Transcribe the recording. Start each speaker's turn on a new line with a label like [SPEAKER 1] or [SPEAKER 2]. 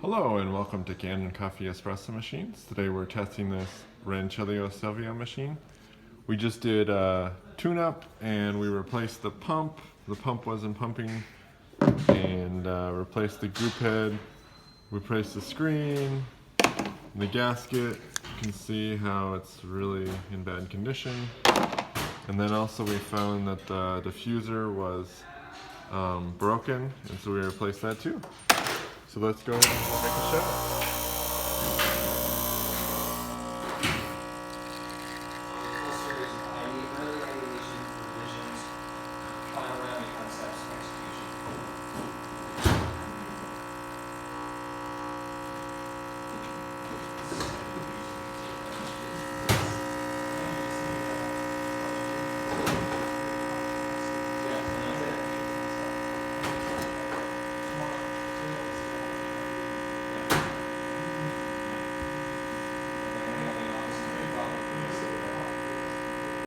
[SPEAKER 1] Hello and welcome to Kanen Coffee Espresso Machines. Today we're testing this Rancilio Silvia machine. We just did a tune-up and we replaced the pump. The pump wasn't pumping, and replaced the group head, replaced the screen, the gasket. You can see how it's really in bad condition. And then also we found that the diffuser was broken, and so we replaced that too. So let's go and take a shot.